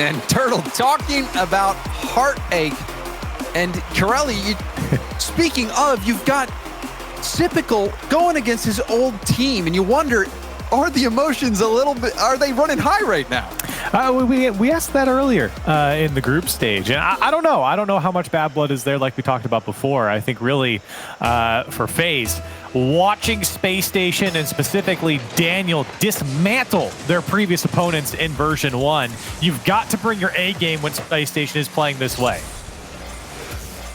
And Turtle talking about heartache. And Corelli, speaking of, you've got Typical going against his old team, and you wonder, are the emotions a little bit, are they running high right now? We asked that earlier in the group stage, and I don't know. I don't know how much bad blood is there, like we talked about before. I think really for FaZe, watching Spacestation and specifically Daniel dismantle their previous opponents in version 1, you've got to bring your A game when Spacestation is playing this way.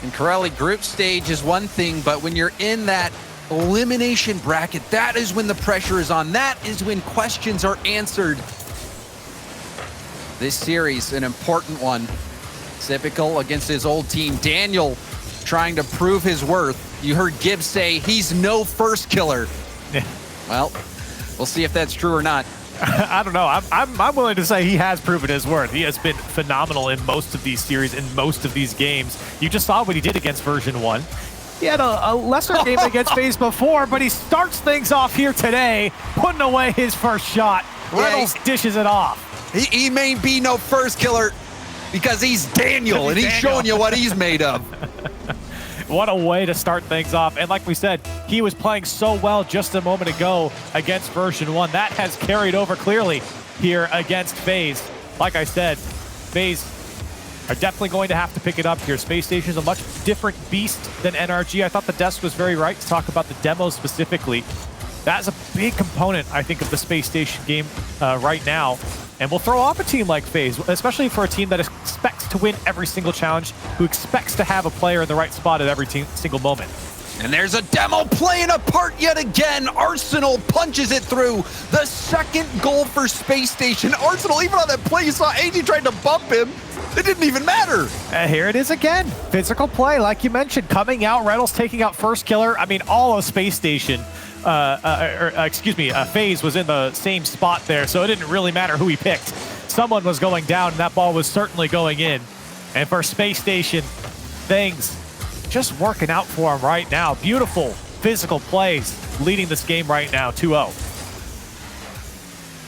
And Corelli, group stage is one thing, but when you're in that elimination bracket, that is when the pressure is on. That is when questions are answered. This series, an important one. Typical against his old team. Daniel trying to prove his worth. You heard Gibbs say he's no first killer. Yeah. Well, we'll see if that's true or not. I don't know. I'm willing to say he has proven his worth. He has been phenomenal in most of these series, in most of these games. You just saw what he did against version 1. He had a lesser game against FaZe before, but he starts things off here today, putting away his first shot. Reynolds dishes it off. He may be no first killer because he's Daniel, and he's showing you what he's made of. What a way to start things off. And like we said, he was playing so well just a moment ago against version 1. That has carried over clearly here against FaZe. Like I said, FaZe are definitely going to have to pick it up here. Spacestation is a much different beast than NRG. I thought the desk was very right to talk about the demo specifically. That's a big component, I think, of the Spacestation game right now. And we'll throw off a team like FaZe, especially for a team that expects to win every single challenge, who expects to have a player in the right spot at every single moment. And there's a demo playing a part yet again. Arsenal punches it through. The second goal for Spacestation. Arsenal, even on that play, you saw AG trying to bump him. It didn't even matter. Here it is again. Physical play, like you mentioned, coming out. Reynolds taking out first killer. I mean, all of Spacestation. FaZe was in the same spot there, so it didn't really matter who he picked. Someone was going down, and that ball was certainly going in. And for Spacestation, things just working out for him right now. Beautiful physical plays leading this game right now, 2-0.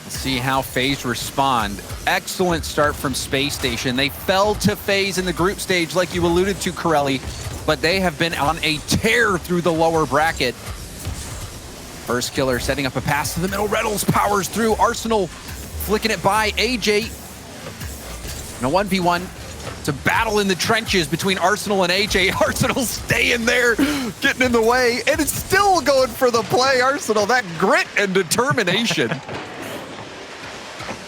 Let's see how FaZe respond. Excellent start from Spacestation. They fell to FaZe in the group stage, like you alluded to, Corelli, but they have been on a tear through the lower bracket. First killer setting up a pass to the middle. Reynolds powers through. Arsenal flicking it by. AJ in a 1v1. It's a battle in the trenches between Arsenal and AJ. Arsenal staying there, getting in the way, and it's still going for the play. Arsenal, that grit and determination.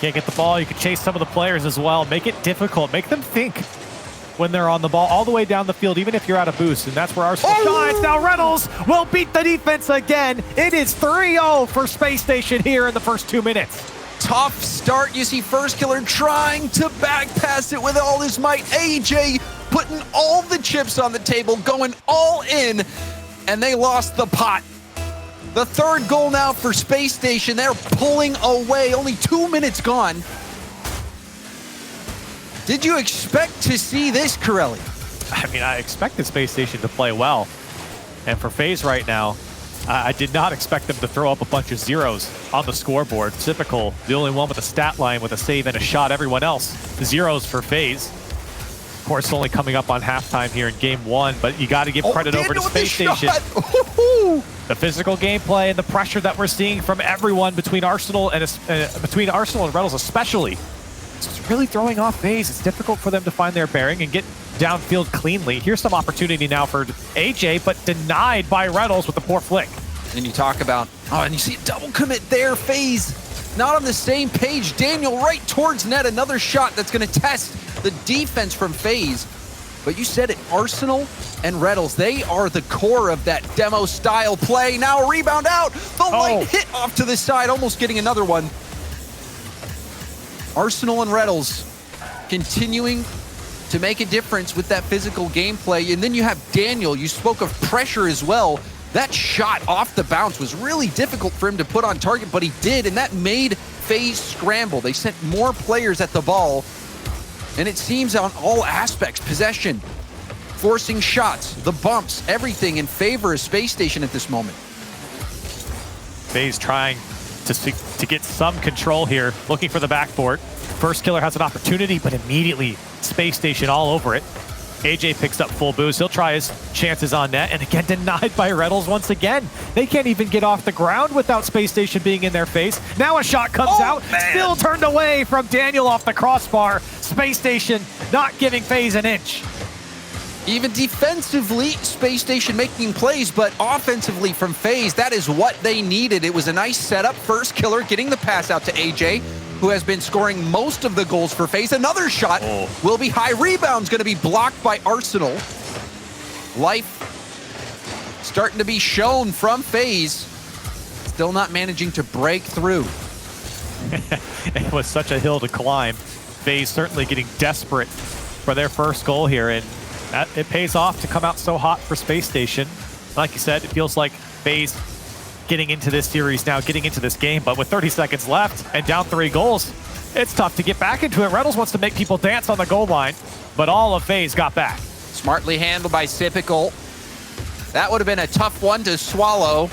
Can't get the ball. You can chase some of the players as well. Make it difficult. Make them think when they're on the ball all the way down the field, even if you're out of boost. And that's where Arsenal shines. Now Reynolds will beat the defense again. It is 3-0 for Spacestation here in the first 2 minutes. Tough start. You see first killer trying to back pass it with all his might. AJ putting all the chips on the table, going all in, and they lost the pot. The third goal now for Spacestation. They're pulling away. Only 2 minutes gone. Did you expect to see this, Corelli? I mean, I expected Spacestation to play well. And for FaZe right now, I did not expect them to throw up a bunch of zeros on the scoreboard. Typical, the only one with a stat line with a save and a shot. Everyone else, zeros for FaZe. Of course, only coming up on halftime here in game 1, but you got to give credit over to Spacestation. The physical gameplay and the pressure that we're seeing from everyone between Arsenal and Reynolds especially. It's really throwing off FaZe. It's difficult for them to find their bearing and get downfield cleanly. Here's some opportunity now for AJ, but denied by Reynolds with the poor flick. And you talk about, and you see a double commit there. FaZe not on the same page. Daniel right towards net. Another shot that's going to test the defense from FaZe. But you said it, Arsenal and Reynolds, they are the core of that demo style play. Now a rebound out. The light hit off to the side, almost getting another one. Arsenal and Reynolds continuing to make a difference with that physical gameplay. And then you have Daniel. You spoke of pressure as well. That shot off the bounce was really difficult for him to put on target, but he did, and that made FaZe scramble. They sent more players at the ball, and it seems on all aspects, possession, forcing shots, the bumps, everything in favor of Spacestation at this moment. FaZe trying to to get some control here, looking for the backboard. First Killer has an opportunity, but immediately Space Station all over it. AJ picks up full boost. He'll try his chances on net, and again, denied by Reddles once again. They can't even get off the ground without Space Station being in their face. Now a shot comes out, still turned away from Daniel off the crossbar. Space Station not giving FaZe an inch. Even defensively, Space Station making plays, but offensively from FaZe, that is what they needed. It was a nice setup. First Killer getting the pass out to AJ, who has been scoring most of the goals for FaZe. Another shot will be high. Rebound's going to be blocked by Arsenal. Life starting to be shown from FaZe. Still not managing to break through. It was such a hill to climb. FaZe certainly getting desperate for their first goal here, and it pays off to come out so hot for Space Station. Like you said, it feels like FaZe getting into this series now, getting into this game, but with 30 seconds left and down 3 goals, it's tough to get back into it. Reynolds wants to make people dance on the goal line, but all of FaZe got back. Smartly handled by Sypical. That would have been a tough one to swallow.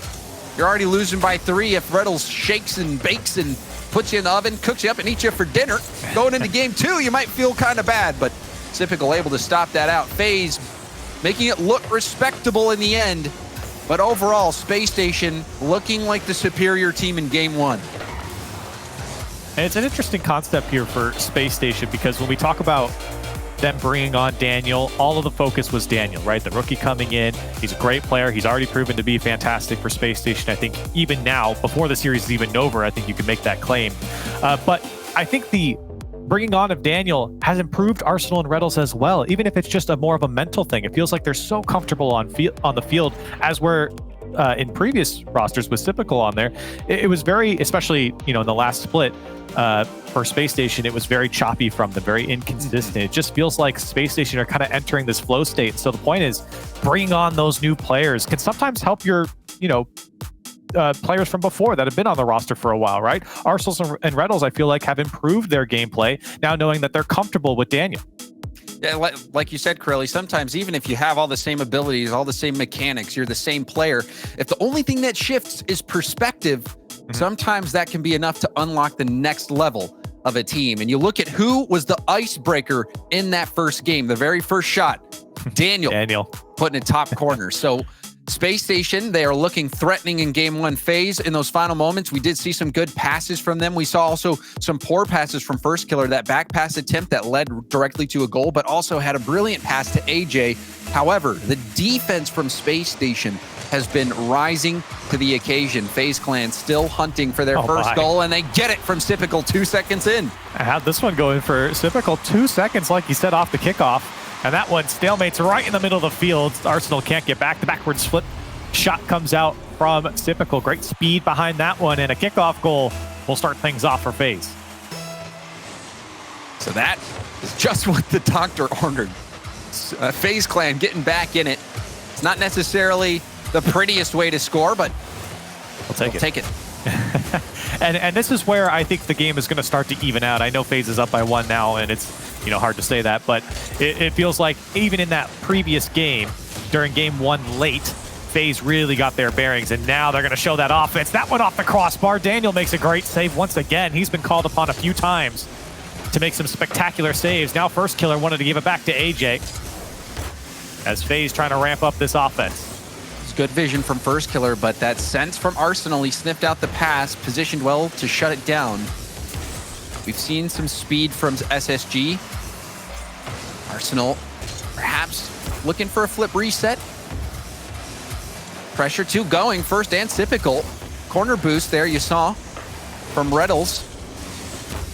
You're already losing by 3 if Reynolds shakes and bakes and puts you in the oven, cooks you up and eats you for dinner. Going into game 2, you might feel kind of bad, but Sypical able to stop that out. FaZe making it look respectable in the end, but overall, Space Station looking like the superior team in game 1. And it's an interesting concept here for Space Station, because when we talk about them bringing on Daniel, all of the focus was Daniel, right? The rookie coming in. He's a great player. He's already proven to be fantastic for Space Station. I think even now, before the series is even over, I think you can make that claim. But I think the bringing on of Daniel has improved Arsenal and Reddles as well, even if it's just a more of a mental thing. It feels like they're so comfortable on the field, as were in previous rosters with Sypical on there. It was very, especially in the last split for Space Station, it was very choppy from them, very inconsistent. It just feels like Space Station are kind of entering this flow state. So the point is, bringing on those new players can sometimes help your players from before that have been on the roster for a while, right? Arsenal and Reddles, I feel like, have improved their gameplay now, knowing that they're comfortable with Daniel. Yeah, like you said, Corelli, sometimes even if you have all the same abilities, all the same mechanics, you're the same player, if the only thing that shifts is perspective, sometimes that can be enough to unlock the next level of a team. And you look at who was the icebreaker in that first game, the very first shot, Daniel putting it top corner. So Space Station, they are looking threatening in game 1. FaZe, in those final moments, we did see some good passes from them. We saw also some poor passes from First Killer, that back pass attempt that led directly to a goal, but also had a brilliant pass to AJ. However, the defense from Space Station has been rising to the occasion. FaZe Clan still hunting for their first goal, and they get it from Sypical 2 seconds in. I had this one going for Sypical 2 seconds, like you said, off the kickoff. And that one, Stalemate's right in the middle of the field. Arsenal can't get back. The backwards flip shot comes out from Sypical. Great speed behind that one, and a kickoff goal will start things off for FaZe. So that is just what the doctor ordered. FaZe Clan getting back in it. It's not necessarily the prettiest way to score, but we'll take it. and this is where I think the game is going to start to even out. I know FaZe is up by 1 now, and it's hard to say that, but it feels like even in that previous game, during game 1 late, FaZe really got their bearings, and now they're going to show that offense. That one off the crossbar. Daniel makes a great save once again. He's been called upon a few times to make some spectacular saves. Now First Killer wanted to give it back to AJ, as FaZe trying to ramp up this offense. It's good vision from First Killer, but that sense from Arsenal, he sniffed out the pass, positioned well to shut it down. We've seen some speed from SSG. Arsenal perhaps looking for a flip reset. Pressure 2 going, First and Sypical. Corner boost there you saw from Reddles.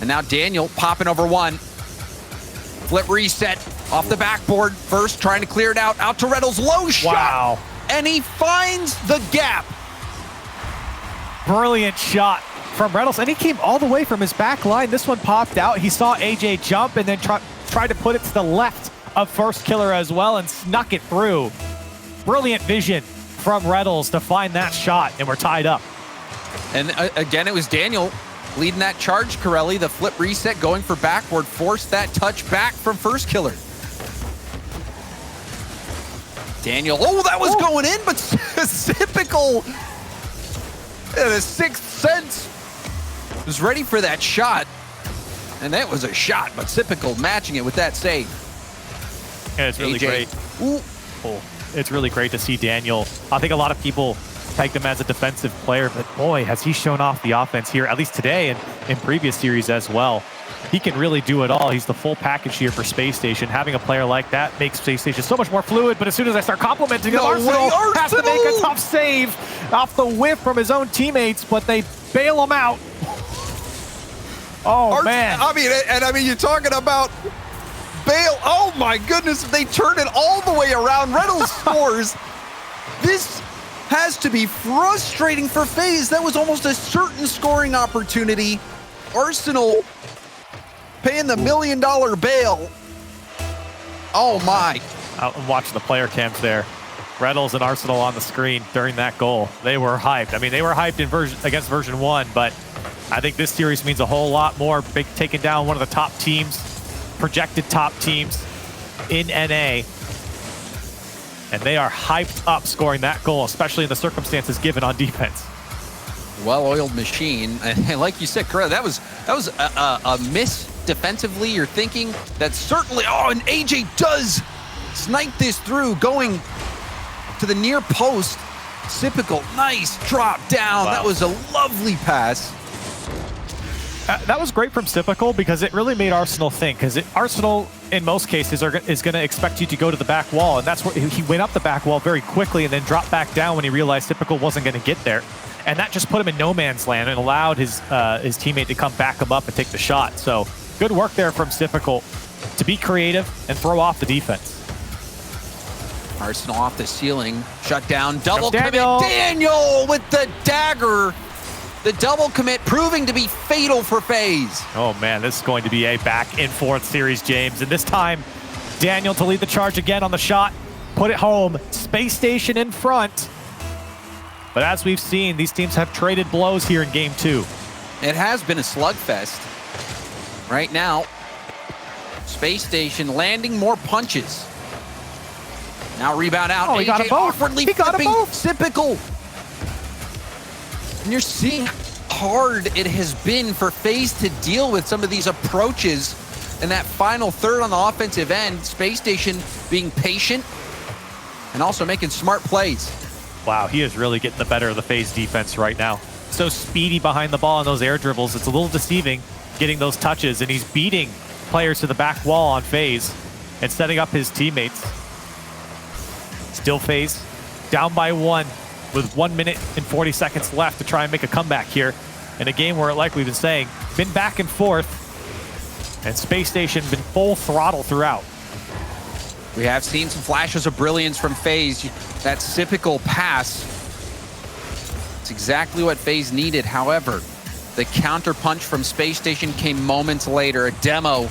And now Daniel popping over 1. Flip reset off the backboard. First trying to clear it out to Reddles. Low shot. Wow. And he finds the gap. Brilliant shot from Reynolds, and he came all the way from his back line. This one popped out. He saw AJ jump and then tried to put it to the left of First Killer as well and snuck it through. Brilliant vision from Reynolds to find that shot, and we're tied up. And again, it was Daniel leading that charge, Corelli. The flip reset going for backward, forced that touch back from First Killer. Daniel, that was going in, but Sypical, the sixth sense, was ready for that shot. And that was a shot, but Typical matching it with that save. And it's really AJ. great. Ooh. Oh, it's really great to see Daniel. I think a lot of people pegged him as a defensive player, but boy, has he shown off the offense here, at least today and in previous series as well. He can really do it all. He's the full package here for Spacestation. Having a player like that makes Spacestation so much more fluid, but as soon as I start complimenting him, Arsenal has to make a tough save off the whiff from his own teammates, but they bail him out. Oh, man. I mean, you're talking about Bale. Oh, my goodness. They turn it all the way around. Reynolds scores. This has to be frustrating for FaZe. That was almost a certain scoring opportunity. Arsenal paying the $1 million bail. Oh, my. I'm watching the player cams there. Reynolds and Arsenal on the screen during that goal. They were hyped. I mean, they were hyped in against version 1, but I think this series means a whole lot more. Taking down one of the top teams, projected top teams in NA. And they are hyped up scoring that goal, especially in the circumstances given on defense. Well-oiled machine. And like you said, Correa, that was a miss defensively. You're thinking that certainly, oh, and AJ does snipe this through, going to the near post. Typical, nice drop down. Wow. That was a lovely pass. That was great from Typical because it really made Arsenal think. Because Arsenal, in most cases, is going to expect you to go to the back wall, and that's where he went up the back wall very quickly and then dropped back down when he realized Typical wasn't going to get there, and that just put him in no man's land and allowed his teammate to come back him up and take the shot. So good work there from Typical to be creative and throw off the defense. Arsenal off the ceiling, shut down, double commit. Daniel. Daniel with the dagger. The double commit proving to be fatal for FaZe. Oh man, this is going to be a back and forth series, James. And this time, Daniel to lead the charge again on the shot, put it home. Spacestation in front. But as we've seen, these teams have traded blows here in game 2. It has been a slugfest. Right now, Spacestation landing more punches. Now rebound out. Oh, he got them both. Awkwardly He got them flipping both. Typical. And you're seeing how hard it has been for FaZe to deal with some of these approaches in that final third on the offensive end. Spacestation being patient and also making smart plays. Wow, he is really getting the better of the FaZe defense right now. So speedy behind the ball on those air dribbles. It's a little deceiving getting those touches, and he's beating players to the back wall on FaZe and setting up his teammates. Still FaZe down by 1 with 1 minute and 40 seconds left to try and make a comeback here in a game where, like we've been saying, been back and forth, and Spacestation been full throttle throughout. We have seen some flashes of brilliance from FaZe. That typical pass, it's exactly what FaZe needed. However, the counter punch from Spacestation came moments later. A demo,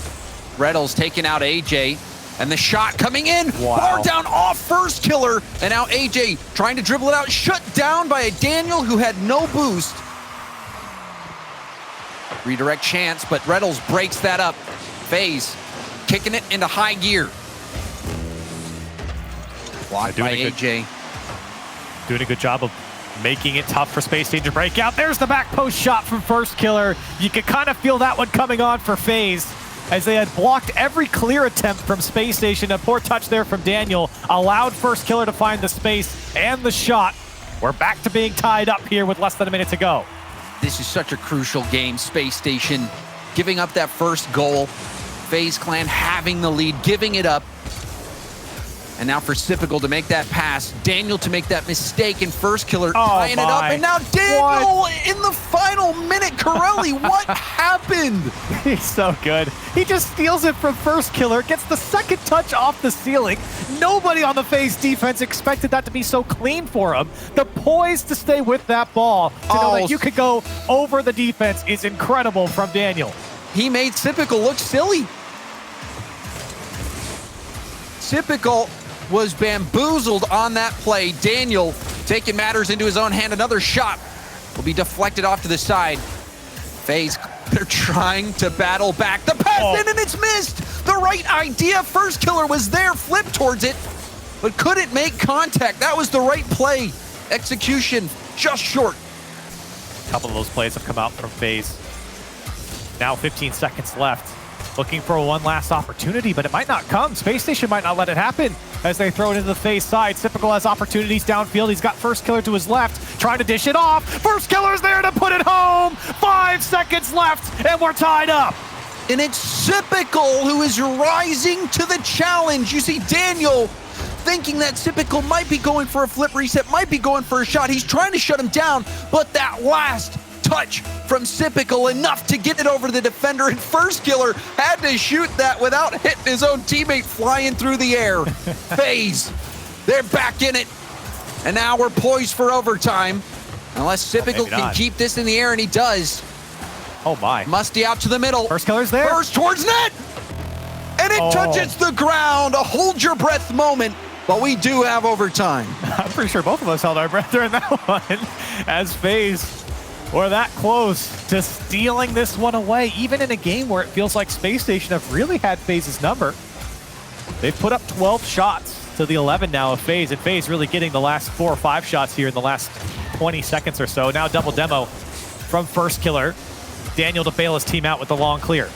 Reynolds taking out AJ, and the shot coming in. Wow. Bar down off first killer, and now AJ trying to dribble it out, shut down by a Daniel who had no boost. Redirect chance, but Reynolds breaks that up. FaZe kicking it into high gear. Blocked by AJ. Doing a good job of making it tough for Spacestation to break out. There's the back post shot from first killer. You could kind of feel that one coming on for FaZe, as they had blocked every clear attempt from Spacestation. A poor touch there from Daniel allowed first killer to find the space and the shot. We're back to being tied up here with less than a minute to go. This is such a crucial game. Spacestation giving up that first goal. FaZe Clan having the lead, giving it up. And now for Typical to make that pass, Daniel to make that mistake, and first killer tying it up. And now Daniel in the final minute. Corelli, what happened? He's so good. He just steals it from first killer, gets the second touch off the ceiling. Nobody on the FaZe defense expected that to be so clean for him. The poise to stay with that ball, to know that you could go over the defense, is incredible from Daniel. He made Typical look silly. Typical was bamboozled on that play. Daniel taking matters into his own hand. Another shot will be deflected off to the side. FaZe, they're trying to battle back. The pass in and it's missed. The right idea. First killer was there, flipped towards it, but couldn't make contact. That was the right play. Execution just short. A couple of those plays have come out from FaZe Now 15 seconds left. Looking for one last opportunity, but it might not come. Spacestation might not let it happen as they throw it into the FaZe side. Typical has opportunities downfield. He's got first killer to his left, trying to dish it off. First killer's there to put it home. 5 seconds left, and we're tied up. And it's Typical who is rising to the challenge. You see Daniel thinking that Typical might be going for a flip reset, might be going for a shot. He's trying to shut him down, but that last touch from Typical enough to get it over the defender, and first killer had to shoot that without hitting his own teammate flying through the air. FaZe, they're back in it, and now we're poised for overtime. Unless Typical can keep this in the air, and he does. Oh my. Musty out to the middle. First killer's there. First towards net, and it touches the ground. A hold your breath moment, but we do have overtime. I'm pretty sure both of us held our breath during that one, as FaZe were that close to stealing this one away, even in a game where it feels like Spacestation have really had FaZe's number. They've put up 12 shots to the 11 now of FaZe, and FaZe really getting the last 4 or 5 shots here in the last 20 seconds or so. Now double demo from first killer. Daniel to bail his team out with the long clear.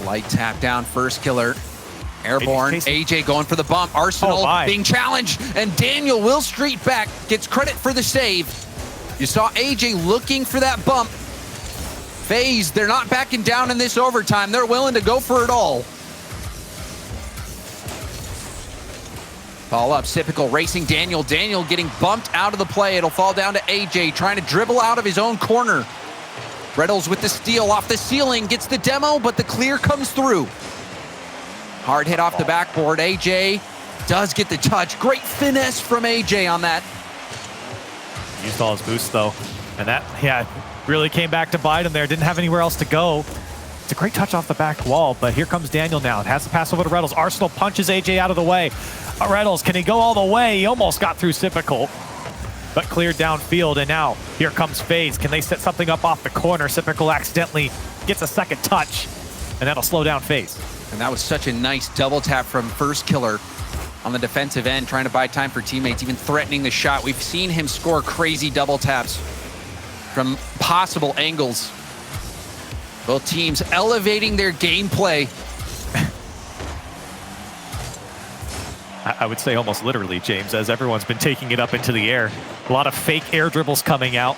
Light tap down first killer. Airborne, AJ going for the bump. Arsenal being challenged, and Daniel will street back, gets credit for the save. You saw AJ looking for that bump. FaZe, they're not backing down in this overtime. They're willing to go for it all. Ball up, Typical racing Daniel. Daniel getting bumped out of the play. It'll fall down to AJ, trying to dribble out of his own corner. Reynolds with the steal off the ceiling, gets the demo, but the clear comes through. Hard hit off the backboard. AJ does get the touch. Great finesse from AJ on that. Used all his boost though, and that, really came back to bite him there. Didn't have anywhere else to go. It's a great touch off the back wall, but here comes Daniel now. It has to pass over to Reynolds. Arsenal punches AJ out of the way. Reynolds, can he go all the way? He almost got through Typical, but cleared downfield, and now here comes FaZe. Can they set something up off the corner? Typical accidentally gets a second touch, and that'll slow down FaZe. And that was such a nice double tap from first killer on the defensive end, trying to buy time for teammates, even threatening the shot. We've seen him score crazy double taps from possible angles. Both teams elevating their gameplay. I would say almost literally, James, as everyone's been taking it up into the air. A lot of fake air dribbles coming out,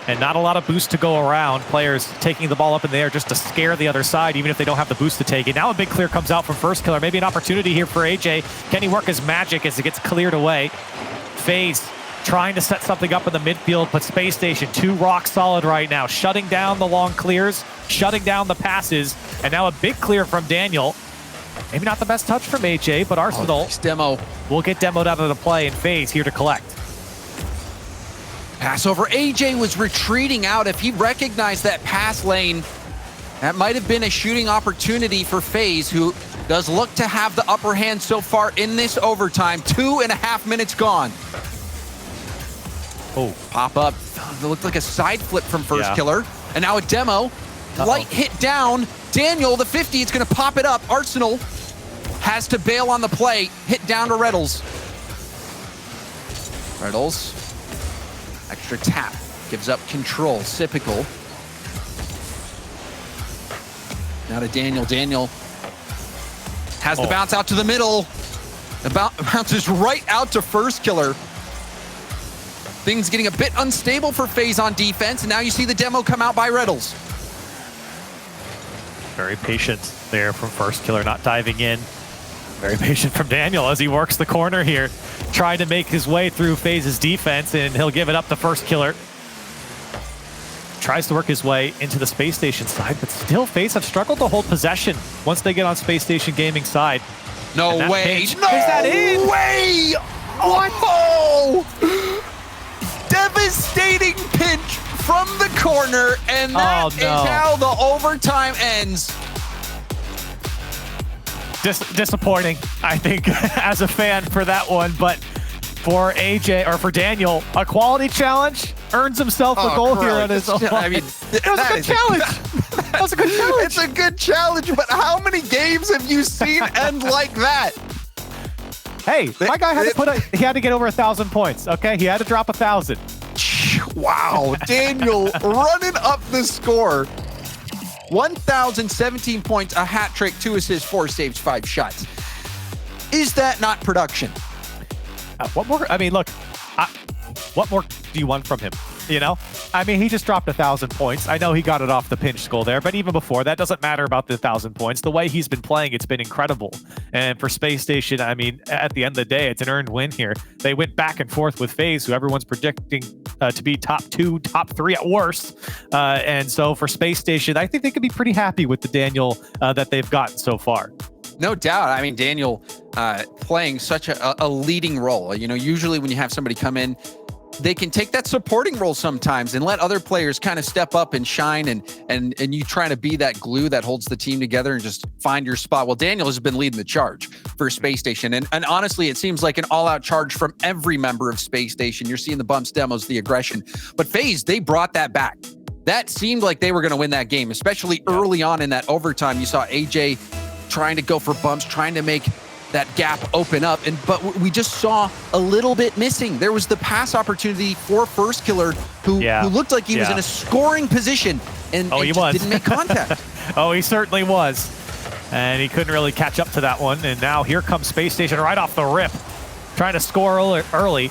and not a lot of boost to go around. Players taking the ball up in the air just to scare the other side, even if they don't have the boost to take it. Now a big clear comes out from first killer. Maybe an opportunity here for AJ. Can he work his magic as it gets cleared away? FaZe trying to set something up in the midfield, but Spacestation too rock solid right now, shutting down the long clears, shutting down the passes, and now a big clear from Daniel. Maybe not the best touch from AJ, but Arsenal will get demoed out of the play, and FaZe here to collect. Pass over. AJ was retreating out. If he recognized that pass lane, that might have been a shooting opportunity for FaZe, who does look to have the upper hand so far in this overtime. 2.5 minutes gone. Oh, pop up. It looked like a side flip from first killer. And now a demo. Light hit down. Daniel, the 50, it's going to pop it up. Arsenal has to bail on the play. Hit down to Reynolds. Reynolds. Extra tap. Gives up control. Typical. Now to Daniel. Daniel has the bounce out to the middle. The bounces right out to first killer. Things getting a bit unstable for FaZe on defense, and now you see the demo come out by Reynolds. Very patient there from first killer, not diving in. Very patient from Daniel as he works the corner here, trying to make his way through FaZe's defense, and he'll give it up to first killer. Tries to work his way into the Spacestation side, but still FaZe have struggled to hold possession once they get on Spacestation Gaming side. No way! Is that in? No way! What? Oh! Devastating pinch from the corner, and that is how the overtime ends. Disappointing, I think, as a fan for that one, but for AJ, or for Daniel, a quality challenge, earns himself a goal here on his own. I mean, it was a good challenge. That was a good challenge. It's a good challenge, but how many games have you seen end like that? Hey, my guy had to he had to get over 1,000 points, okay? He had to drop 1,000. Wow, Daniel running up the score. 1,017 points, a hat trick, 2 assists, 4 saves, 5 shots. Is that not production? What more? I mean, look, what more do you want from him? You know, I mean, he just dropped 1,000 points. I know he got it off the pinch skull there, but even before that, doesn't matter about the 1,000 points. The way he's been playing, it's been incredible. And for Spacestation, I mean, at the end of the day, it's an earned win here. They went back and forth with FaZe, who everyone's predicting to be top 2, top 3 at worst. And so for Spacestation, I think they could be pretty happy with the Daniel that they've gotten so far. No doubt. I mean, Daniel playing such a leading role. You know, usually when you have somebody come in, they can take that supporting role sometimes and let other players kind of step up and shine, and you try to be that glue that holds the team together and just find your spot. Well, Daniel has been leading the charge for Spacestation, and honestly, it seems like an all-out charge from every member of Spacestation. You're seeing the bumps, demos, the aggression, but FaZe, they brought that back. That seemed like they were going to win that game, especially early on in that overtime. You saw AJ trying to go for bumps, trying to make that gap open up, but we just saw a little bit missing. There was the pass opportunity for First Killer, who looked like he was in a scoring position and he was. didn't make contact. Oh, he certainly was. And he couldn't really catch up to that one. And now here comes Spacestation right off the rip, trying to score early.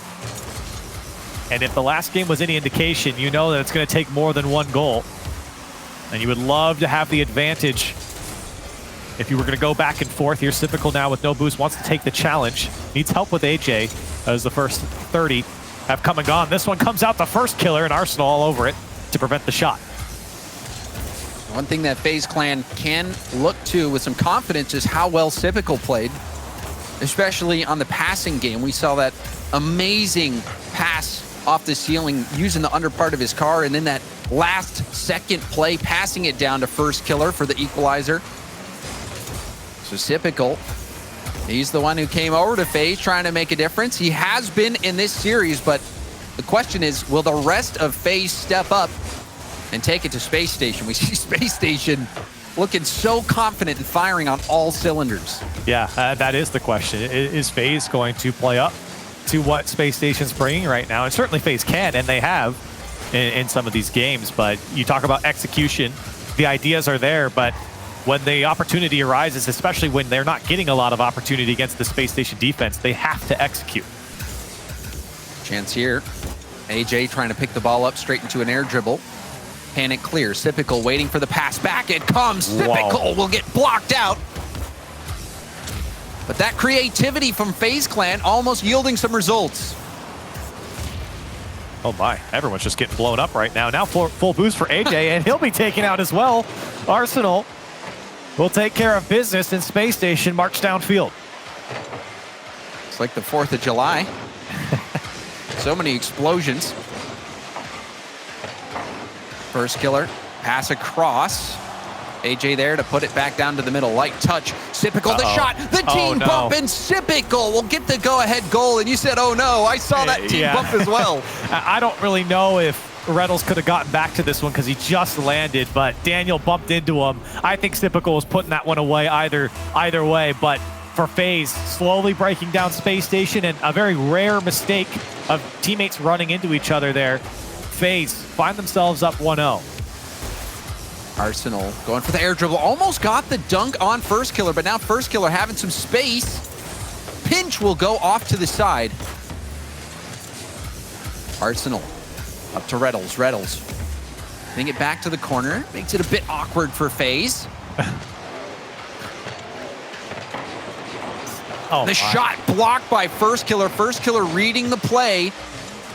And if the last game was any indication, you know that it's going to take more than one goal. And you would love to have the advantage. If you were going to go back and forth, here's Typical now with no boost, wants to take the challenge. Needs help with AJ as the first 30 have come and gone. This one comes out the First Killer, and Arsenal all over it to prevent the shot. One thing that FaZe Clan can look to with some confidence is how well Typical played, especially on the passing game. We saw that amazing pass off the ceiling using the under part of his car, and then that last second play passing it down to First Killer for the equalizer. So Typical, he's the one who came over to FaZe trying to make a difference. He has been in this series, but the question is, will the rest of FaZe step up and take it to Spacestation? We see Spacestation looking so confident and firing on all cylinders. Yeah, that is the question. Is FaZe going to play up to what Spacestation's bringing right now? And certainly FaZe can, and they have in some of these games. But you talk about execution, the ideas are there, but when the opportunity arises, especially when they're not getting a lot of opportunity against the Spacestation defense, they have to execute. Chance here. AJ trying to pick the ball up straight into an air dribble. Panic clear. Typical waiting for the pass back. It comes. Typical will get blocked out. But that creativity from FaZe Clan almost yielding some results. Oh my, everyone's just getting blown up right now. Now full boost for AJ, and he'll be taken out as well. Arsenal will take care of business, and Spacestation march downfield. It's like the 4th of July. So many explosions. First Killer, pass across. AJ there to put it back down to the middle. Light touch. Typical the shot. The team bump, and Typical will get the go-ahead goal. And you said, oh no, I saw that team bump as well. I don't really know if Reynolds could have gotten back to this one because he just landed, but Daniel bumped into him. I think Typical was putting that one away either way, but for FaZe, slowly breaking down Spacestation, and a very rare mistake of teammates running into each other there. FaZe find themselves up 1-0. Arsenal going for the air dribble. Almost got the dunk on First Killer, but now First Killer having some space. Pinch will go off to the side. Arsenal up to Reynolds. Reynolds bring it back to the corner. Makes it a bit awkward for FaZe. Shot blocked by First Killer. First Killer reading the play,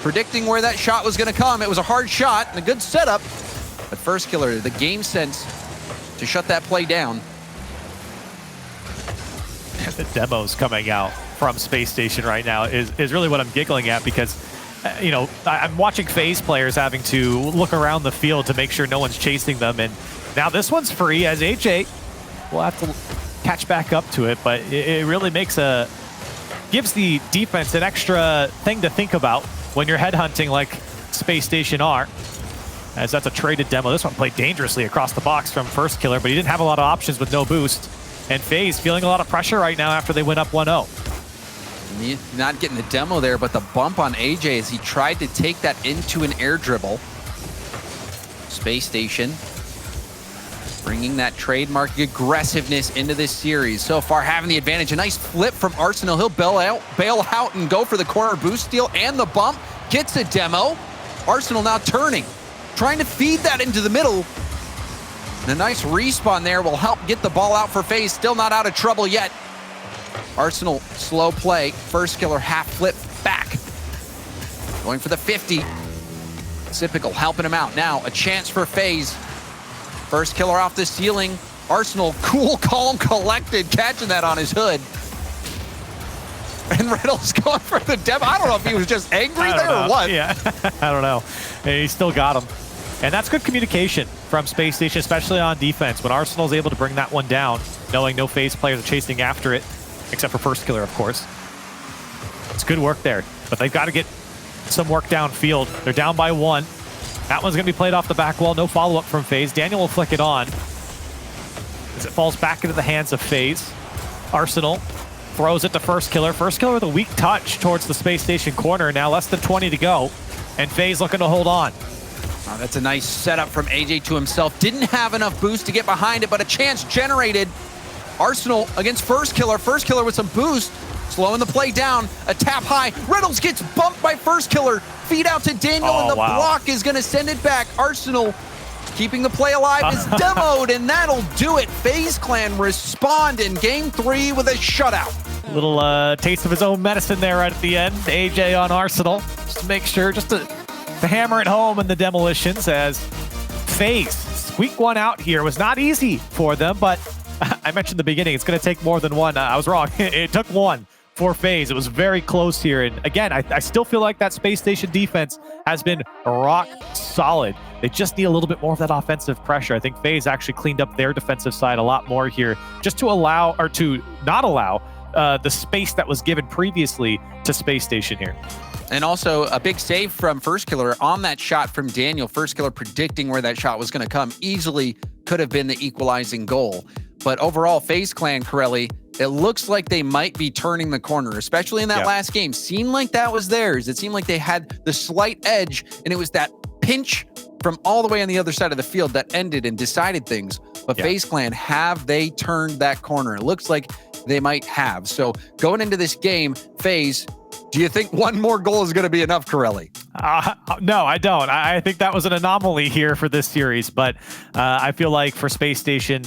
predicting where that shot was going to come. It was a hard shot and a good setup. But First Killer, the game sense to shut that play down. The demos coming out from Spacestation right now is really what I'm giggling at, because you know, I'm watching FaZe players having to look around the field to make sure no one's chasing them, and now this one's free as AJ will have to catch back up to it, but it really gives the defense an extra thing to think about when you're headhunting like Spacestation are, as that's a traded demo. This one played dangerously across the box from First Killer, but he didn't have a lot of options with no boost, and FaZe feeling a lot of pressure right now after they went up 1-0. Not getting the demo there, but the bump on AJ as he tried to take that into an air dribble. Spacestation bringing that trademark aggressiveness into this series. So far having the advantage. A nice flip from Arsenal. He'll bail out and go for the corner boost steal and the bump. Gets a demo. Arsenal now turning, trying to feed that into the middle. And a nice respawn there will help get the ball out for FaZe. Still not out of trouble yet. Arsenal, slow play. First killer, half flip back. Going for the 50. Sypical helping him out. Now, a chance for FaZe. First killer off the ceiling. Arsenal, cool, calm, collected, catching that on his hood. And Riddle's going for the demo. I don't know if he was just angry there or what. Yeah, I don't know. He still got him. And that's good communication from Spacestation, especially on defense. When Arsenal's able to bring that one down, knowing no FaZe players are chasing after it, except for first killer, of course. It's good work there, but they've got to get some work downfield. They're down by 1. That one's going to be played off the back wall. No follow-up from FaZe. Daniel will flick it on as it falls back into the hands of FaZe. Arsenal throws it to first killer. First killer with a weak touch towards the Spacestation corner. Now less than 20 to go, and FaZe looking to hold on. Oh, that's a nice setup from AJ to himself. Didn't have enough boost to get behind it, but a chance generated. Arsenal against first killer. First killer with some boost. Slowing the play down. A tap high. Reynolds gets bumped by first killer. Feed out to Daniel, and the block is going to send it back. Arsenal keeping the play alive is demoed, and that'll do it. FaZe Clan respond in game 3 with a shutout. Little taste of his own medicine there right at the end. AJ on Arsenal. Just to make sure, just to hammer it home in the demolitions as FaZe squeak one out here. Was not easy for them, but I mentioned in the beginning, it's going to take more than one. I was wrong. It took one for FaZe. It was very close here. And again, I still feel like that Spacestation defense has been rock solid. They just need a little bit more of that offensive pressure. I think FaZe actually cleaned up their defensive side a lot more here, just to allow, or to not allow, the space that was given previously to Spacestation here. And also a big save from first killer on that shot from Daniel. First killer predicting where that shot was going to come. Easily could have been the equalizing goal. But overall, FaZe Clan, Corelli, it looks like they might be turning the corner, especially in that last game. Seemed like that was theirs. It seemed like they had the slight edge, and it was that pinch from all the way on the other side of the field that ended and decided things. But FaZe Clan, have they turned that corner? It looks like they might have. So going into this game, FaZe, do you think one more goal is going to be enough, Corelli? No, I don't. I think that was an anomaly here for this series, but I feel like for Spacestation,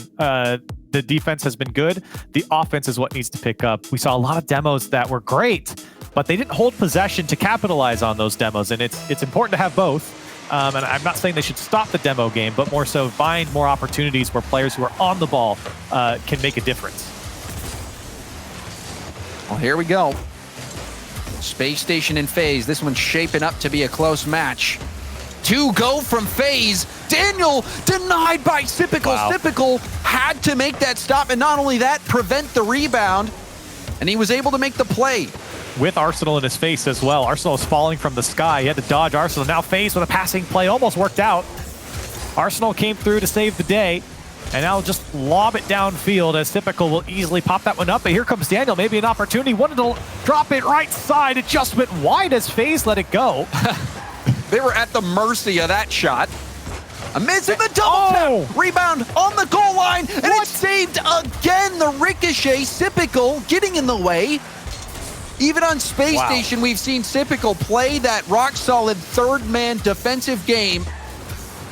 the defense has been good. The offense is what needs to pick up. We saw a lot of demos that were great, but they didn't hold possession to capitalize on those demos, and it's important to have both. And I'm not saying they should stop the demo game, but more so find more opportunities where players who are on the ball can make a difference. Well, here we go. Spacestation and FaZe. This one's shaping up to be a close match. 2 go from FaZe. Daniel denied by Sypical. Wow. Sypical had to make that stop, and not only that, prevent the rebound, and he was able to make the play. With Arsenal in his face as well. Arsenal is falling from the sky. He had to dodge Arsenal. Now FaZe with a passing play. Almost worked out. Arsenal came through to save the day. And now just lob it downfield as Sypical will easily pop that one up. But here comes Daniel. Maybe an opportunity. Wanted to drop it right side. It just went wide as FaZe let it go. They were at the mercy of that shot. Amidst the double tap. Rebound on the goal line. And it's saved again. The ricochet. Sypical getting in the way. Even on Spacestation, we've seen Sypical play that rock-solid third-man defensive game.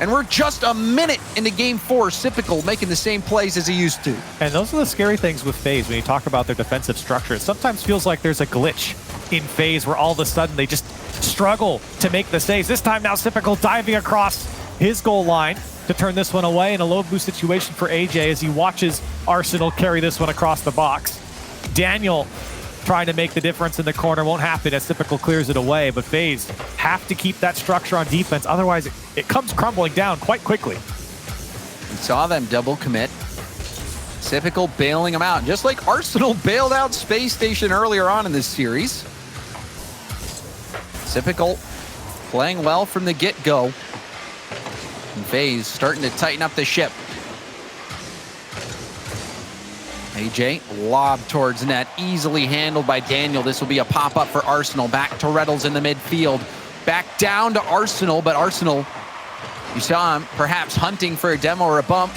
And we're just a minute into game 4. Sypical making the same plays as he used to. And those are the scary things with FaZe when you talk about their defensive structure. It sometimes feels like there's a glitch in FaZe where all of a sudden they just struggle to make the saves. This time now Sypical diving across his goal line to turn this one away in a low boost situation for AJ as he watches Arsenal carry this one across the box. Daniel trying to make the difference in the corner. Won't happen as Sypical clears it away, but FaZe have to keep that structure on defense. Otherwise, it comes crumbling down quite quickly. We saw them double commit. Sypical bailing him out, just like Arsenal bailed out Spacestation earlier on in this series. Sypical playing well from the get-go. And FaZe starting to tighten up the ship. AJ, lob towards net, easily handled by Daniel. This will be a pop-up for Arsenal. Back to Reddles in the midfield. Back down to Arsenal, but Arsenal, you saw him perhaps hunting for a demo or a bump.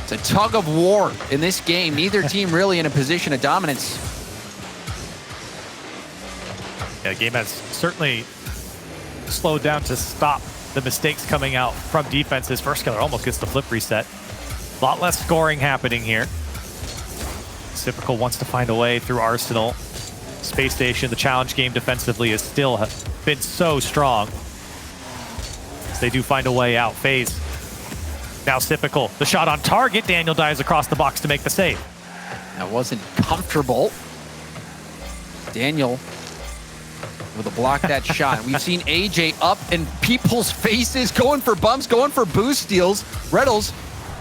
It's a tug of war in this game. Neither team really in a position of dominance. Yeah, the game has certainly slowed down to stop the mistakes coming out from defenses. First killer almost gets the flip reset. A lot less scoring happening here. Sypical wants to find a way through Arsenal. Space Station, the challenge game defensively has still been so strong. As they do find a way out. FaZe. Now Sypical, the shot on target. Daniel dives across the box to make the save. That wasn't comfortable. Daniel with a block that shot. We've seen AJ up in people's faces, going for bumps, going for boost steals. Reddles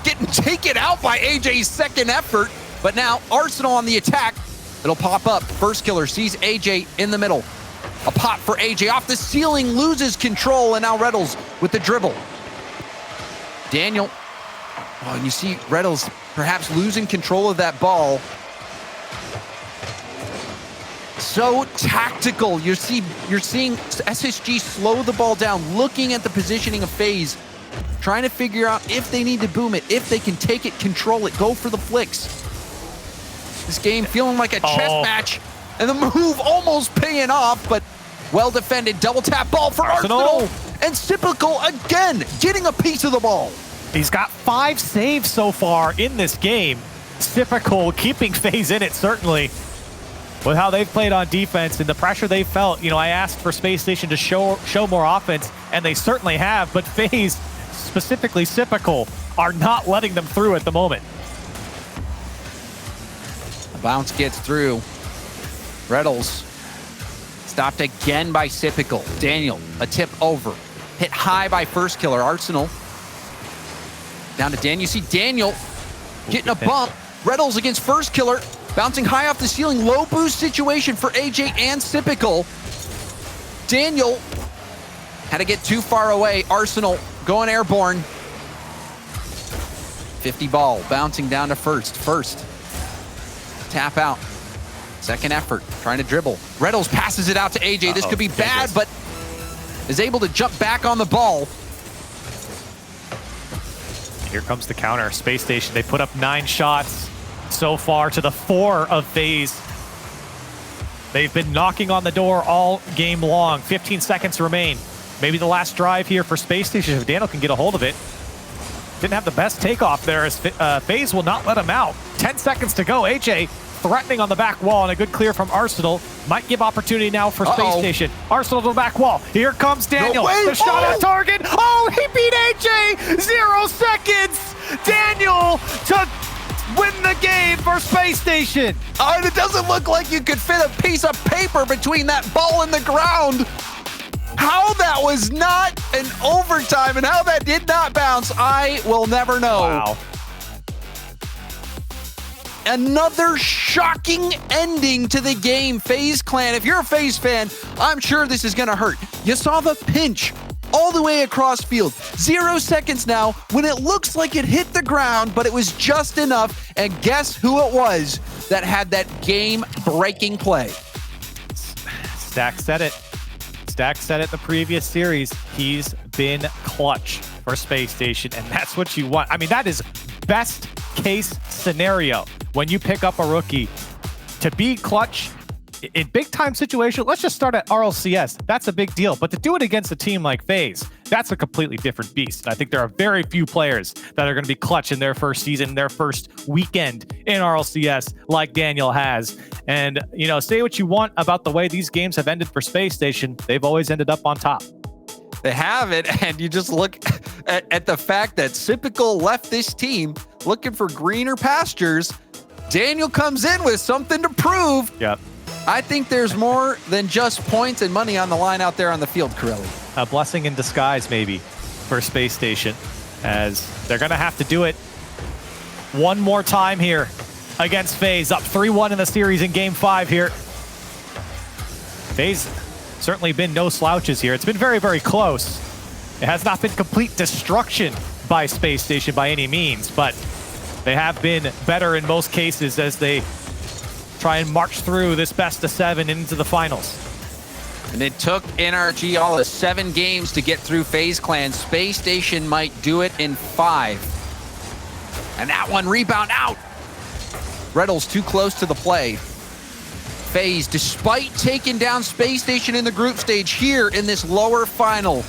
getting taken out by AJ's second effort, but now Arsenal on the attack. It'll pop up. First killer sees AJ in the middle. A pop for AJ off the ceiling, loses control, and now Reddles with the dribble. Daniel, oh, and you see Reddles perhaps losing control of that ball. So tactical. You're seeing SSG slow the ball down, looking at the positioning of FaZe, trying to figure out if they need to boom it, if they can take it, control it, go for the flicks. This game feeling like a chess match, and the move almost paying off, but well defended. Double tap ball for Arsenal. And Sypical again getting a piece of the ball. He's got 5 saves so far in this game. Sypical keeping FaZe in it, certainly. With how they've played on defense and the pressure they felt, you know, I asked for Space Station to show more offense, and they certainly have, but FaZe, specifically Sypical, are not letting them through at the moment. The bounce gets through. Reddles stopped again by Sypical. Daniel, a tip over. Hit high by first killer. Arsenal down to Daniel. You see Daniel getting a bump. Reddles against first killer. Bouncing high off the ceiling, low boost situation for AJ and Sypical. Daniel had to get too far away. Arsenal going airborne. 50 ball, bouncing down to first. First, tap out. Second effort, trying to dribble. Reddles passes it out to AJ. This could be bad, but is able to jump back on the ball. Here comes the counter. Space Station, they put up 9 shots so far to the 4 of FaZe. They've been knocking on the door all game long. 15 seconds remain. Maybe the last drive here for Space Station if Daniel can get a hold of it. Didn't have the best takeoff there as FaZe will not let him out. 10 seconds to go. AJ threatening on the back wall, and a good clear from Arsenal. Might give opportunity now for Space Station. Arsenal to the back wall. Here comes Daniel. The shot at target. Oh, he beat AJ. 0 seconds. Daniel to win the game for Space Station. Oh, and it doesn't look like you could fit a piece of paper between that ball and the ground. How that was not an overtime and how that did not bounce, I will never know. Wow. Another shocking ending to the game. FaZe Clan, if you're a FaZe fan, I'm sure this is gonna hurt. You saw the pinch all the way across field. 0 seconds now when it looks like it hit the ground, but it was just enough. And guess who it was that had that game-breaking play? Stack said it. Stack said it the previous series. He's been clutch for Space Station, and that's what you want. I mean, that is best case scenario when you pick up a rookie to be clutch in big time situation. Let's just start at RLCS. That's a big deal. But to do it against a team like FaZe, that's a completely different beast. I think there are very few players that are going to be clutch in their first season, their first weekend in RLCS like Daniel has. And, you know, say what you want about the way these games have ended for Space Station. They've always ended up on top. They have it, and you just look at the fact that Sypical left this team looking for greener pastures. Daniel comes in with something to prove. Yep. I think there's more than just points and money on the line out there on the field, Corelli. A blessing in disguise, maybe, for Space Station, as they're going to have to do it one more time here against FaZe. Up 3-1 in the series in Game 5 here. FaZe certainly been no slouches here. It's been very, very close. It has not been complete destruction by Spacestation by any means, but they have been better in most cases as they try and march through this best of 7 into the finals. And it took NRG all of 7 games to get through FaZe Clan. Spacestation might do it in 5. And that one rebound out. Reddle's too close to the play. FaZe, despite taking down Spacestation in the group stage here in this lower final,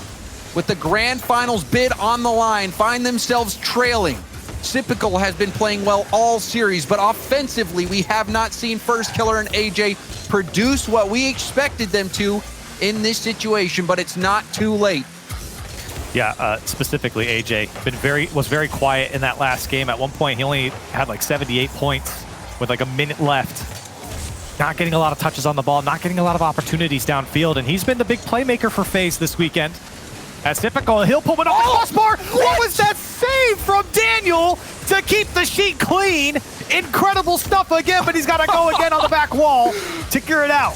with the grand finals bid on the line, find themselves trailing. Sypical has been playing well all series, but offensively, we have not seen First Killer and AJ produce what we expected them to in this situation, but it's not too late. Yeah, specifically AJ was very quiet in that last game. At one point, he only had like 78 points with like a minute left. Not getting a lot of touches on the ball, not getting a lot of opportunities downfield, and he's been the big playmaker for FaZe this weekend. As typical, he'll pull it off the crossbar. What was that save from Daniel to keep the sheet clean? Incredible stuff again, but he's got to go again on the back wall to gear it out.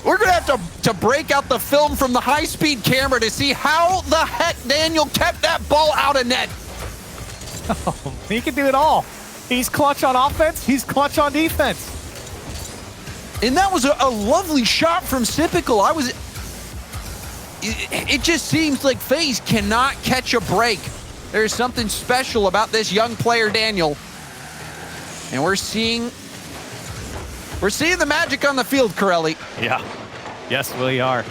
We're going to have to break out the film from the high-speed camera to see how the heck Daniel kept that ball out of net. Oh, he can do it all. He's clutch on offense. He's clutch on defense. And that was a lovely shot from Sypical. It just seems like FaZe cannot catch a break. There's something special about this young player, Daniel. And we're seeing the magic on the field, Corelli. Yeah. Yes, we are.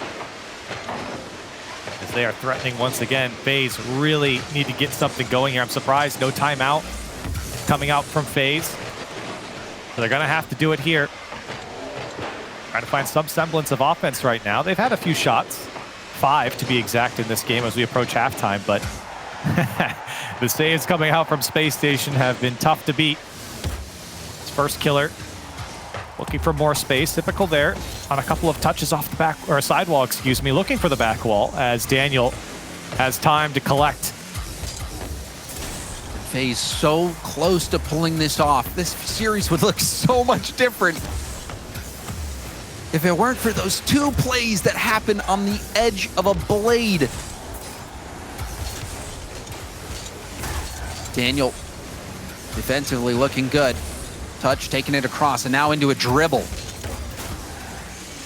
As they are threatening once again. FaZe really need to get something going here. I'm surprised no timeout coming out from FaZe. So they're going to have to do it here. Trying to find some semblance of offense right now. They've had a few shots. 5 to be exact in this game as we approach halftime, but the saves coming out from Spacestation have been tough to beat. It's First Killer looking for more space. Typical there on a couple of touches off the back or sidewall, excuse me, looking for the back wall as Daniel has time to collect. FaZe so close to pulling this off. This series would look so much different if it weren't for those 2 plays that happened on the edge of a blade. Daniel defensively looking good. Touch, taking it across, and now into a dribble.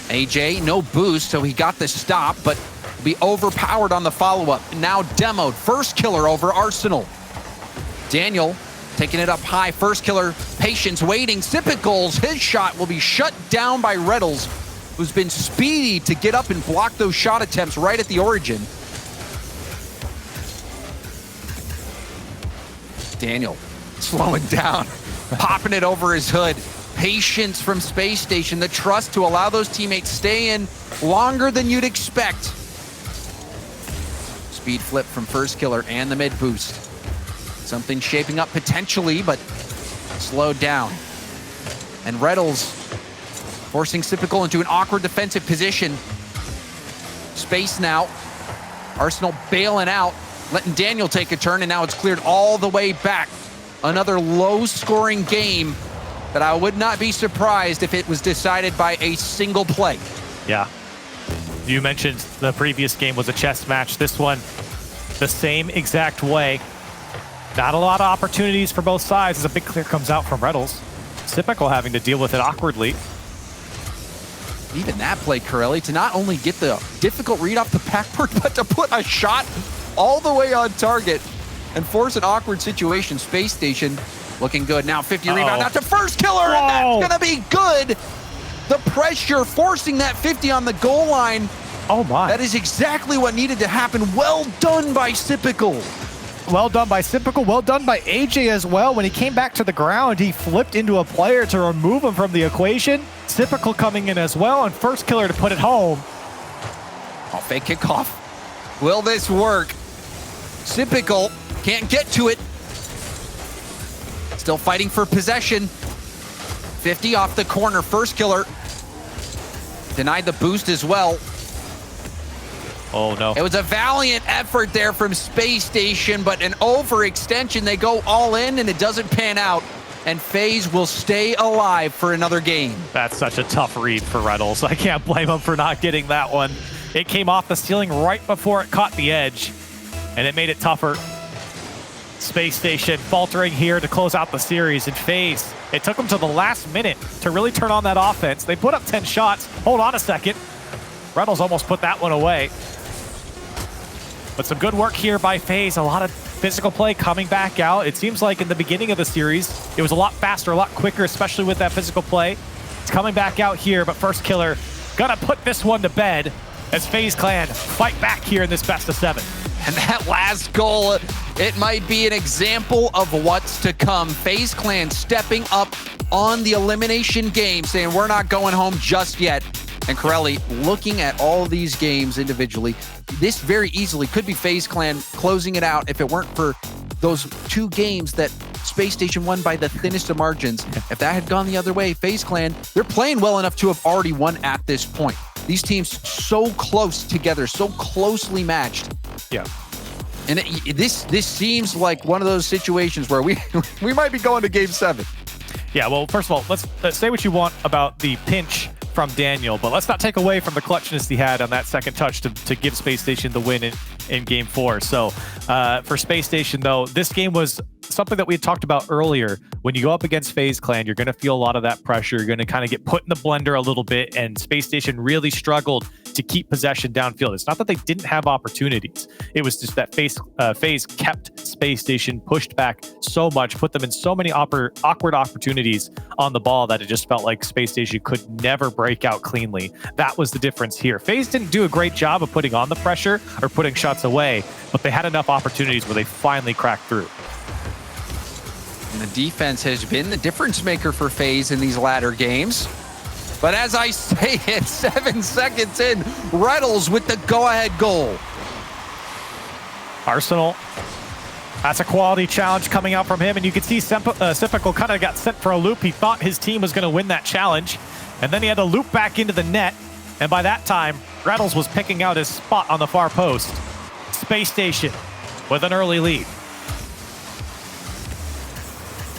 AJ, no boost, so he got the stop, but be overpowered on the follow-up. Now demoed. First Killer over Arsenal. Daniel taking it up high. First Killer, patience, waiting. Sypical's, his shot will be shut down by Reddles, who's been speedy to get up and block those shot attempts right at the origin. Daniel slowing down, popping it over his hood. Patience from Spacestation, the trust to allow those teammates stay in longer than you'd expect. Speed flip from First Killer and the mid boost. Something shaping up potentially, but slowed down. And Reddles forcing Sypical into an awkward defensive position. Space now. Arsenal bailing out, letting Daniel take a turn, and now it's cleared all the way back. Another low-scoring game that I would not be surprised if it was decided by a single play. Yeah. You mentioned the previous game was a chess match. This one, the same exact way. Not a lot of opportunities for both sides as a big clear comes out from Reddles. Sypical having to deal with it awkwardly. Even that play, Corelli, to not only get the difficult read off the backboard, but to put a shot all the way on target and force an awkward situation. Spacestation looking good. Now 50 rebound out to First Killer, and that's gonna be good. The pressure forcing that 50 on the goal line. Oh my. That is exactly what needed to happen. Well done by Sypical. Well done by Sypical, well done by AJ as well. When he came back to the ground, he flipped into a player to remove him from the equation. Sypical coming in as well, and First Killer to put it home. Oh, fake kickoff. Will this work? Sypical can't get to it. Still fighting for possession. 50 off the corner. First Killer denied the boost as well. Oh no. It was a valiant effort there from Spacestation, but an overextension. They go all in and it doesn't pan out. And FaZe will stay alive for another game. That's such a tough read for Reddles. I can't blame him for not getting that one. It came off the ceiling right before it caught the edge, and it made it tougher. Space Station faltering here to close out the series. And FaZe, it took them to the last minute to really turn on that offense. They put up 10 shots. Hold on a second. Reynolds almost put that one away. But some good work here by FaZe. A lot of physical play coming back out. It seems like in the beginning of the series, it was a lot faster, a lot quicker, especially with that physical play. It's coming back out here, but First Killer gonna put this one to bed as FaZe Clan fight back here in this best of 7. And that last goal, it might be an example of what's to come. FaZe Clan stepping up on the elimination game, saying we're not going home just yet. And Corelli, looking at all these games individually, this very easily could be FaZe Clan closing it out if it weren't for those 2 games that Space Station won by the thinnest of margins. If that had gone the other way, FaZe Clan, they're playing well enough to have already won at this point. These teams so close together, so closely matched. Yeah. And this seems like one of those situations where we might be going to game 7. Yeah, well, first of all, let's say what you want about the pinch from Daniel, but let's not take away from the clutchness he had on that second touch to give Space Station the win in game 4. So for Space Station, though, this game was something that we had talked about earlier. When you go up against FaZe Clan, you're going to feel a lot of that pressure. You're going to kind of get put in the blender a little bit, and Space Station really struggled to keep possession downfield. It's not that they didn't have opportunities. It was just that FaZe kept Space Station pushed back so much, put them in so many awkward opportunities on the ball that it just felt like Space Station could never break out cleanly. That was the difference here. FaZe didn't do a great job of putting on the pressure or putting shots away, but they had enough opportunities where they finally cracked through. And the defense has been the difference maker for FaZe in these latter games. But as I say it, 7 seconds in, Reynolds with the go-ahead goal. Arsenal, that's a quality challenge coming out from him, and you can see Sypical kind of got sent for a loop. He thought his team was going to win that challenge, and then he had to loop back into the net, and by that time, Reynolds was picking out his spot on the far post. Space Station with an early lead.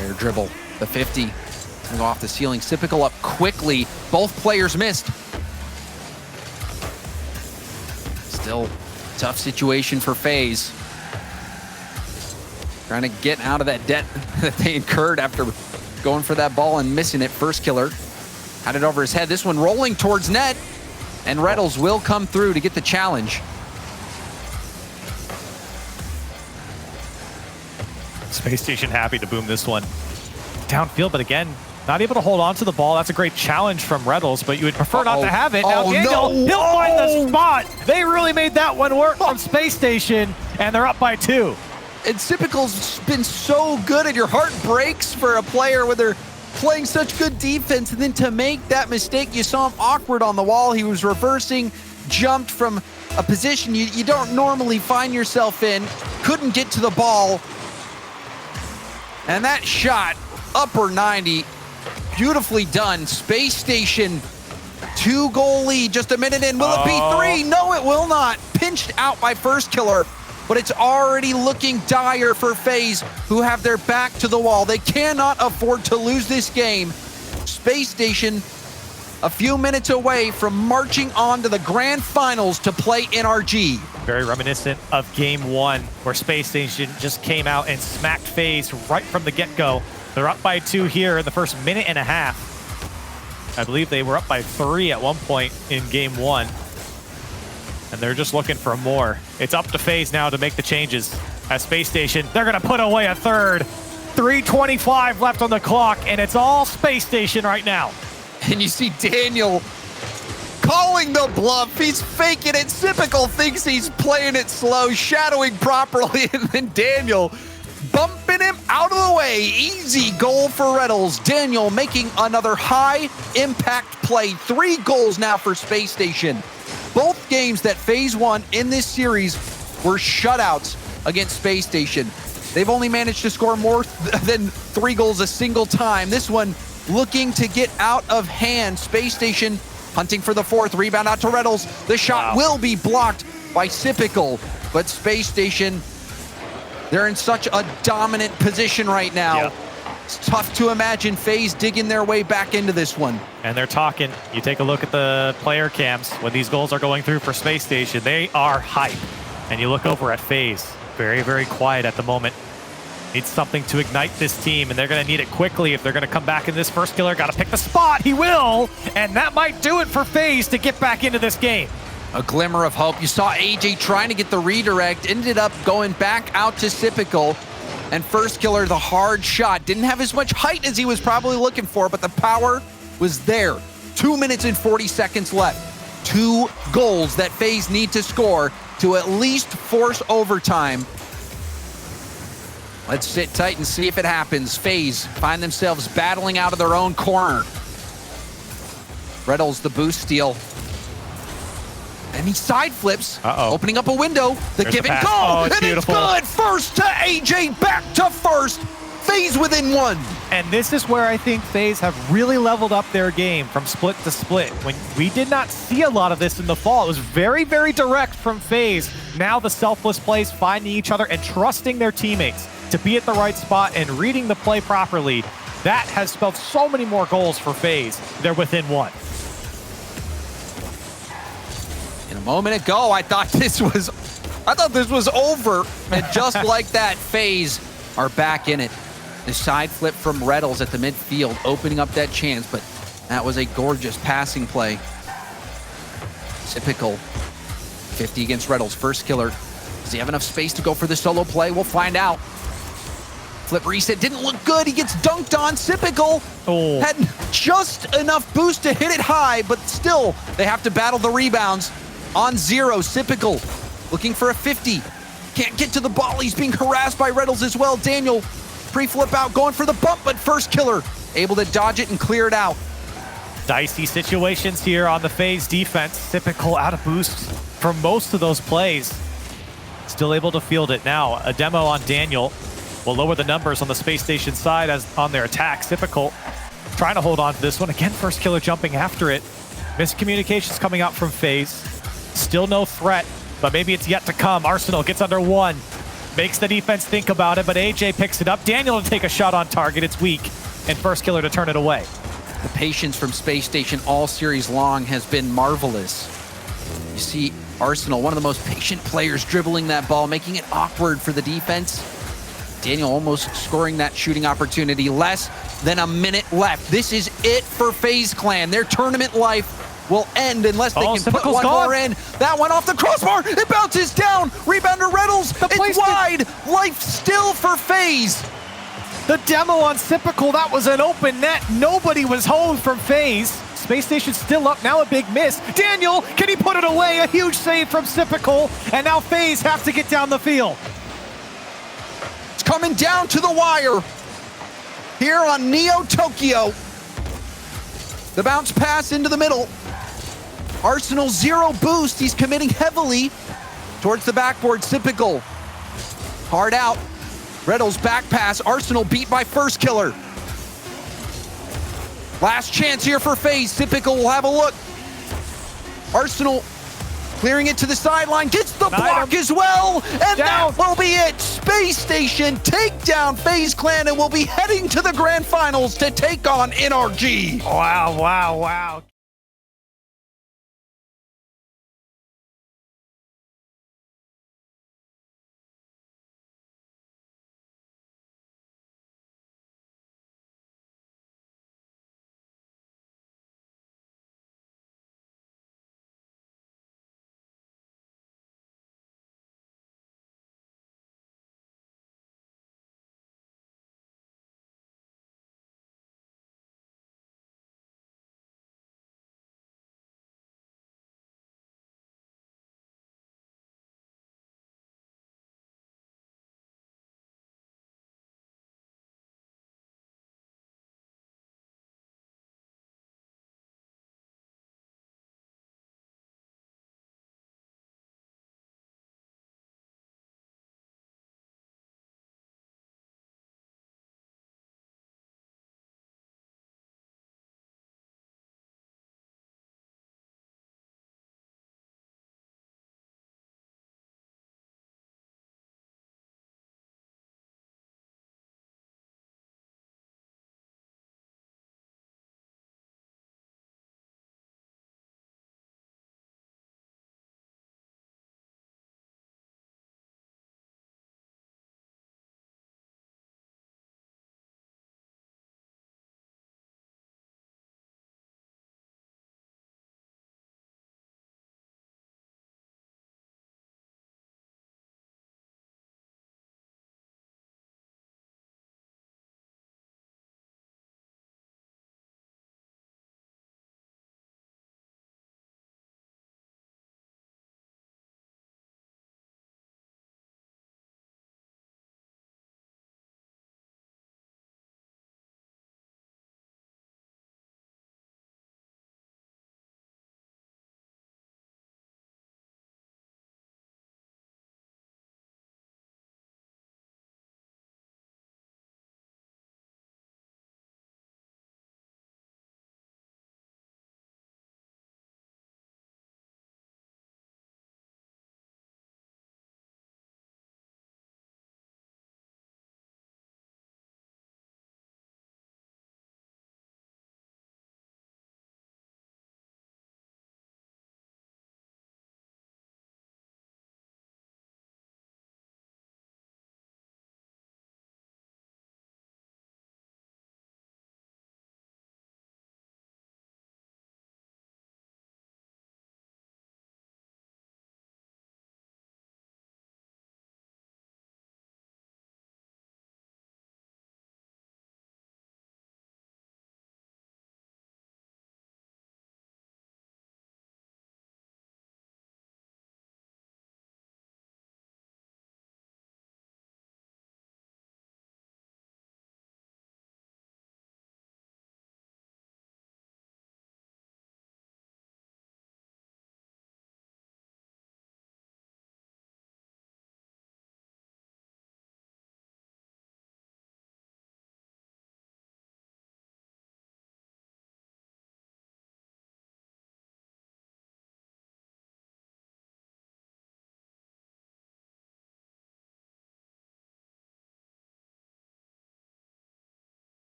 Air dribble, the 50. Go off the ceiling. Sypical up quickly. Both players missed. Still tough situation for FaZe. Trying to get out of that debt that they incurred after going for that ball and missing it. First Killer had it over his head. This one rolling towards net, and Reynolds will come through to get the challenge. Space Station happy to boom this one downfield, but again, not able to hold on to the ball. That's a great challenge from Reynolds, but you would prefer not to have it. Now Daniel, he'll find the spot. They really made that one work from Space Station, and they're up by 2. And Sypical's been so good, and your heart breaks for a player when they're playing such good defense, and then to make that mistake, you saw him awkward on the wall. He was reversing, jumped from a position you don't normally find yourself in, couldn't get to the ball. And that shot, upper 90, beautifully done. Space Station, 2-goal lead, just a minute in. Will it be 3? No, it will not. Pinched out by First Killer, but it's already looking dire for FaZe, who have their back to the wall. They cannot afford to lose this game. Space Station, a few minutes away from marching on to the grand finals to play NRG. Very reminiscent of game 1, where Space Station just came out and smacked FaZe right from the get-go. They're up by 2 here in the first minute and a half. I believe they were up by 3 at one point in game 1. And they're just looking for more. It's up to FaZe now to make the changes. At Space Station, they're going to put away a third. 3:25 left on the clock, and it's all Space Station right now. And you see Daniel calling the bluff. He's faking it. Sypical thinks he's playing it slow, shadowing properly, and then Daniel bumping him out of the way. Easy goal for Reynolds. Daniel making another high-impact play. 3 goals now for Space Station. Both games that FaZe won in this series were shutouts against Space Station. They've only managed to score more than 3 goals a single time. This one looking to get out of hand. Space Station hunting for the 4th. Rebound out to Reynolds. The shot will be blocked by Sypical, but Space Station, they're in such a dominant position right now. Yeah. It's tough to imagine FaZe digging their way back into this one. And they're talking. You take a look at the player cams when these goals are going through for Space Station. They are hype. And you look over at FaZe. Very, very quiet at the moment. Needs something to ignite this team, and they're going to need it quickly if they're going to come back in this first killer. Got to pick the spot. He will, and that might do it for FaZe to get back into this game. A glimmer of hope. You saw AJ trying to get the redirect, ended up going back out to Sypical. And first killer, the hard shot. Didn't have as much height as he was probably looking for, but the power was there. 2 minutes and 40 seconds left. 2 goals that FaZe need to score to at least force overtime. Let's sit tight and see if it happens. FaZe find themselves battling out of their own corner. Reddles the boost steal. And he side flips, opening up a window. The give and go, oh, and beautiful. It's good. First to AJ, back to first. FaZe within 1. And this is where I think FaZe have really leveled up their game from split to split. When we did not see a lot of this in the fall, it was very, very direct from FaZe. Now the selfless plays, finding each other and trusting their teammates to be at the right spot and reading the play properly. That has spelled so many more goals for FaZe. They're within 1. A moment ago, I thought this was over, and just like that, FaZe are back in it. The side flip from Reddles at the midfield, opening up that chance, but that was a gorgeous passing play. Typical 50 against Reddles, first killer. Does he have enough space to go for the solo play? We'll find out. Flip reset didn't look good. He gets dunked on. Sypical had just enough boost to hit it high, but still, they have to battle the rebounds. On 0, Sypical looking for a 50. Can't get to the ball. He's being harassed by Reddles as well. Daniel pre-flip out, going for the bump, but first killer able to dodge it and clear it out. Dicey situations here on the FaZe defense. Sypical out of boost for most of those plays. Still able to field it now. A demo on Daniel will lower the numbers on the Spacestation side as on their attack. Sypical trying to hold on to this one. Again, first killer jumping after it. Miscommunications coming out from FaZe. Still no threat, but maybe it's yet to come. Arsenal gets under 1. Makes the defense think about it, but AJ picks it up. Daniel to take a shot on target. It's weak. And first killer to turn it away. The patience from Spacestation all series long has been marvelous. You see Arsenal, one of the most patient players, dribbling that ball, making it awkward for the defense. Daniel almost scoring that shooting opportunity. Less than a minute left. This is it for FaZe Clan. Their tournament life will end unless they can put one more in. That went off the crossbar. It bounces down. Rebounder Reddles. It's wide. Life still for FaZe. The demo on Sypical, that was an open net. Nobody was home from FaZe. Spacestation still up, now a big miss. Daniel, can he put it away? A huge save from Sypical, and now FaZe have to get down the field. It's coming down to the wire here on Neo Tokyo. The bounce pass into the middle. Arsenal 0 boost. He's committing heavily towards the backboard. Sypical hard out. Reddles back pass. Arsenal beat by first killer. Last chance here for FaZe. Sypical will have a look. Arsenal clearing it to the sideline. Gets the block as well. And that will be it. Spacestation take down FaZe Clan and will be heading to the grand finals to take on NRG. Wow, wow, wow.